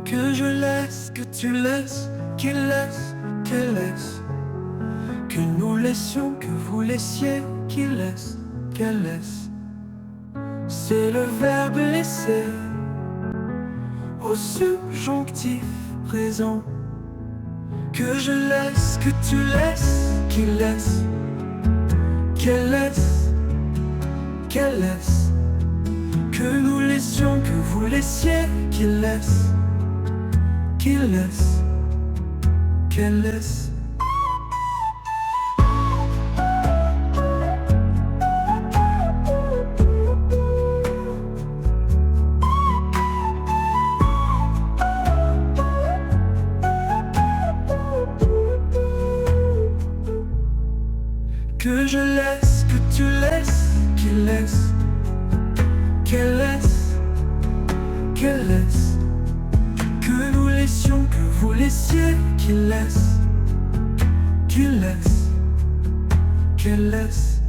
Que je laisse, que tu laisses, qu'il laisse, qu'elle laisse. Que nous laissions, que vous laissiez, qu'il laisse, qu'elle laisse. C'est le verbe laisser au subjonctif présent. Que je laisse, que tu laisses, qu'il laisse, qu'elle laisse, qu'elle laisse. Que nous laissions, que vous laissiez, qu'il laisse, qu'il laisse, qu'elle laisse. Que je laisse, que tu laisses, qu'il laisse, qu'elle laisse, qu'elle laisse. Que nous laissions, que vous laissiez, qu'il laisse, qu'elle laisse.